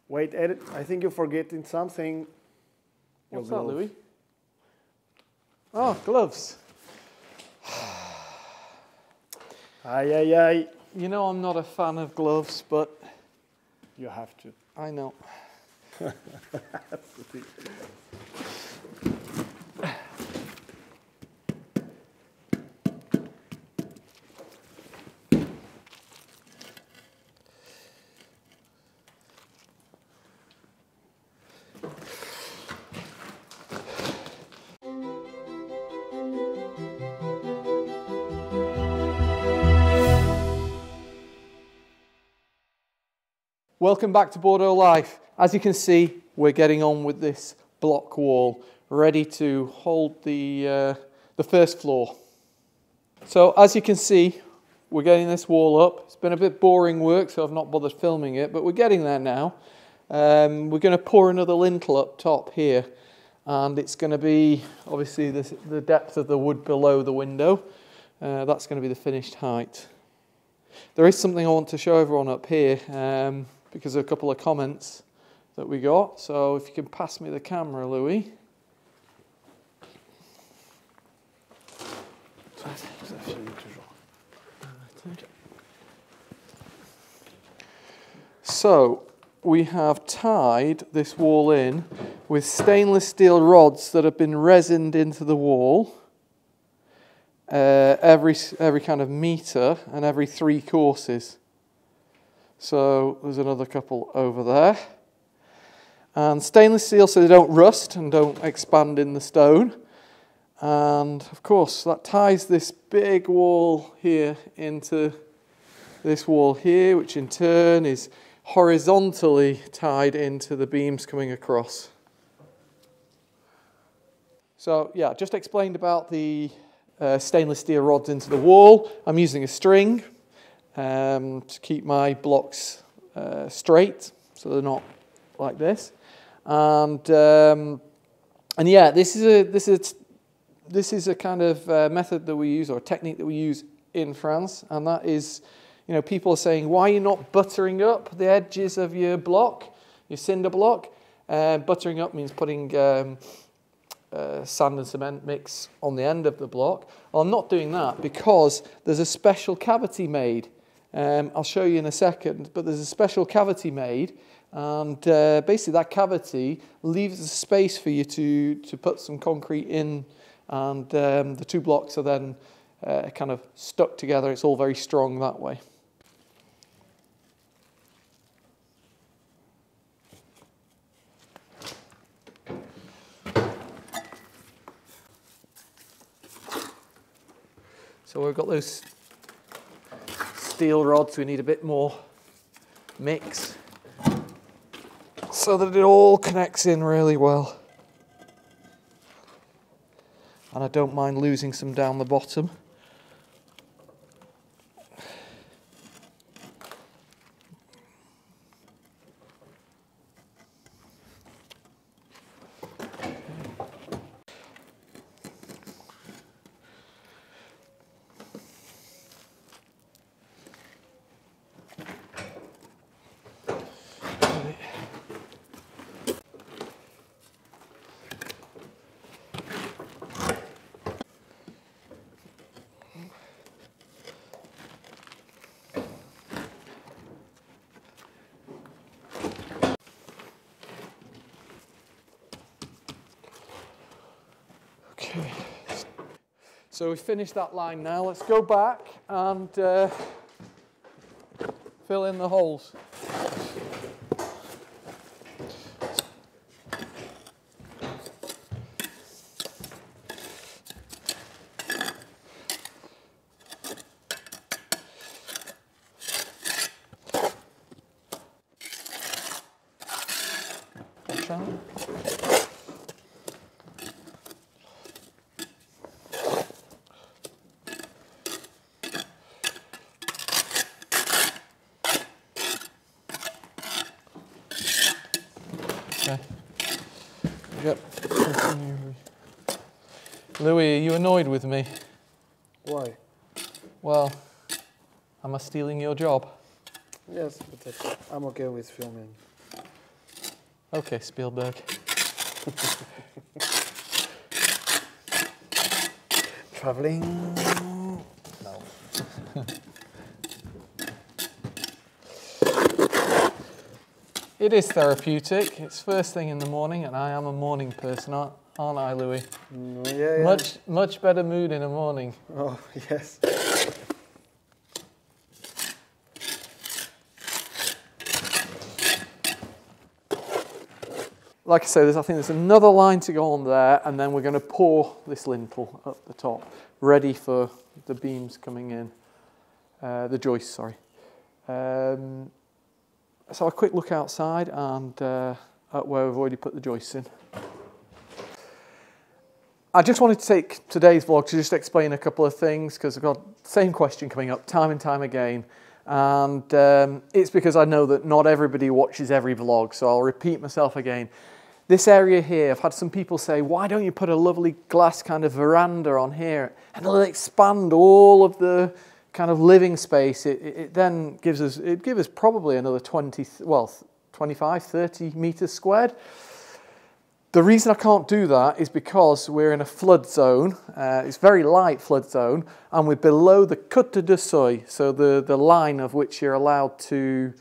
Wait, Ed, I think you're forgetting something. What's that, Louis? Oh, gloves. Aye, aye, aye. You know I'm not a fan of gloves, but... You have to. I know. Welcome back to Bordeaux Life. As you can see, we're getting on with this block wall, ready to hold the first floor. So as you can see, we're getting this wall up. It's been a bit boring work, so I've not bothered filming it, but we're getting there now. We're going to pour another lintel up top here, and it's going to be, obviously, the depth of the wood below the window. That's going to be the finished height. There is something I want to show everyone up here, because of a couple of comments that we got. So if you can pass me the camera, Louis. So we have tied this wall in with stainless steel rods that have been resined into the wall every kind of metre and every 3 courses. So there's another couple over there. And stainless steel so they don't rust and don't expand in the stone. And of course that ties this big wall here into this wall here, which in turn is horizontally tied into the beams coming across. So yeah, just explained about the stainless steel rods into the wall. I'm using a string to keep my blocks straight, so they're not like this. And yeah, this is a kind of method that we use, or a technique that we use in France, and that is, you know, people are saying, why are you not buttering up the edges of your block, your cinder block? Buttering up means putting sand and cement mix on the end of the block. Well, I'm not doing that because there's a special cavity made. I'll show you in a second, but there's a special cavity made, and basically that cavity leaves a space for you to put some concrete in, and the 2 blocks are then kind of stuck together. It's all very strong that way. So we've got those steel rods, we need a bit more mix so that it all connects in really well. And I don't mind losing some down the bottom. Okay, so we've finished that line now. Let's go back and fill in the holes. Okay. Yep. Louis, are you annoyed with me? Why? Well, am I stealing your job? Yes, but I'm okay with filming. Okay, Spielberg. Traveling? No. It is therapeutic. It's first thing in the morning, and I am a morning person, aren't I, Louis? Yeah. Much better mood in the morning. Oh, yes. Like I say, I think there's another line to go on there, and then we're going to pour this lintel up the top, ready for the beams coming in, the joists, sorry. So a quick look outside and at where we've already put the joists in. I just wanted to take today's vlog to just explain a couple of things, because I've got the same question coming up time and time again. And it's because I know that not everybody watches every vlog, so I'll repeat myself again. This area here, I've had some people say, why don't you put a lovely glass kind of veranda on here, and it'll expand all of the kind of living space. It then gives us probably another 25, 30 meters squared. The reason I can't do that is because we're in a flood zone. It's very light flood zone, and we're below the cote de seuil, so the line of which you're allowed to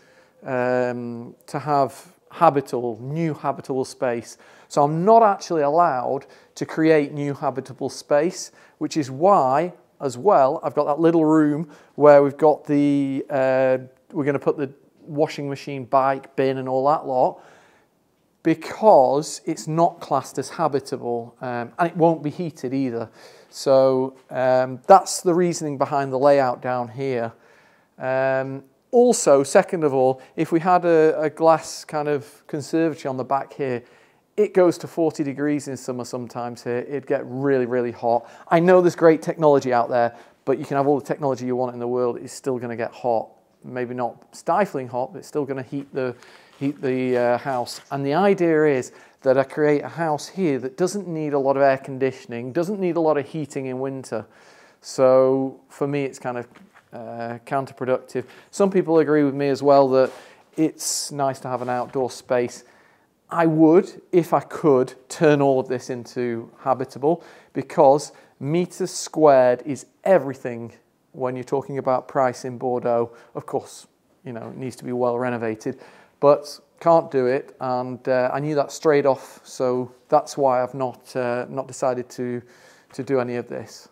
have new habitable space. So I'm not actually allowed to create new habitable space, which is why, as well, I've got that little room where we've got the we're going to put the washing machine, bike, bin, and all that lot, because it's not classed as habitable, and it won't be heated either. So that's the reasoning behind the layout down here. Also, second of all, if we had a glass kind of conservatory on the back here, it goes to 40 degrees in summer sometimes here. It'd get really, really hot. I know there's great technology out there, but you can have all the technology you want in the world. It's still going to get hot. Maybe not stifling hot, but it's still going to heat the house. And the idea is that I create a house here that doesn't need a lot of air conditioning, doesn't need a lot of heating in winter. So for me, it's kind of counterproductive. Some people agree with me as well that it's nice to have an outdoor space. I would, if I could, turn all of this into habitable, because meters squared is everything when you're talking about price in Bordeaux. Of course, you know, it needs to be well renovated, but can't do it, and I knew that straight off, so that's why I've not decided to do any of this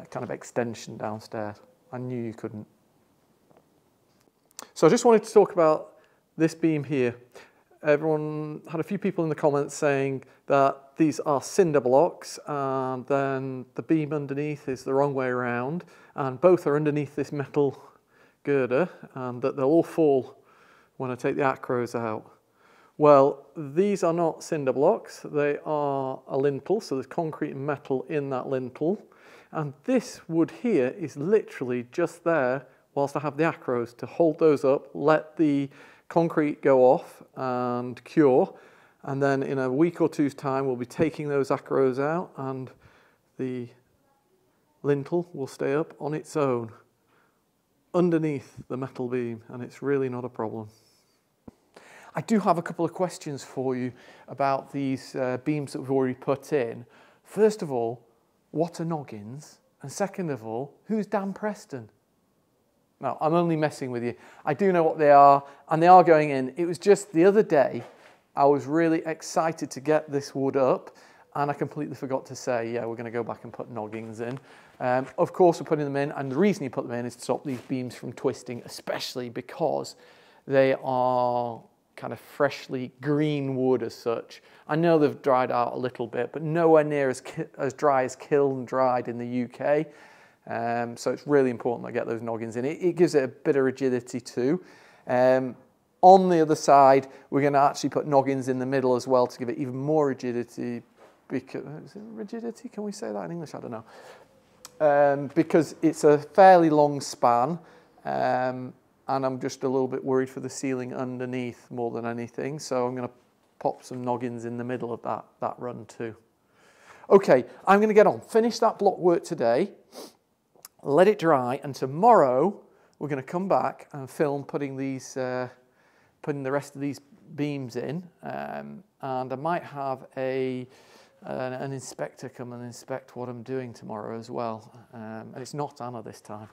kind of extension downstairs. I knew you couldn't. So I just wanted to talk about this beam here. Everyone had a few people in the comments saying that these are cinder blocks, and then the beam underneath is the wrong way around, and both are underneath this metal girder, and that they'll all fall when I take the acros out. Well, these are not cinder blocks, they are a lintel, so there's concrete and metal in that lintel, and this wood here is literally just there whilst I have the acros to hold those up, let the concrete go off and cure, and then in a week or two's time we'll be taking those acros out and the lintel will stay up on its own underneath the metal beam, and it's really not a problem. I do have a couple of questions for you about these beams that we've already put in. First of all, what are Noggins? And second of all, who's Dan Preston? No, I'm only messing with you. I do know what they are, and they are going in. It was just the other day, I was really excited to get this wood up, and I completely forgot to say, yeah, we're going to go back and put Noggins in. Of course, we're putting them in, and the reason you put them in is to stop these beams from twisting, especially because they are kind of freshly green wood as such. I know they've dried out a little bit, but nowhere near as dry as kiln dried in the UK. So it's really important I get those Noggins in. It gives it a bit of rigidity too. On the other side, we're going to actually put Noggins in the middle as well to give it even more rigidity. Because, is it rigidity? Can we say that in English? I don't know. Because it's a fairly long span, and I'm just a little bit worried for the ceiling underneath more than anything. So I'm going to pop some Noggins in the middle of that run too. Okay, I'm going to get on. Finish that block work today. Let it dry, and tomorrow we're going to come back and film putting the rest of these beams in, and I might have an inspector come and inspect what I'm doing tomorrow as well, and it's not Anna this time.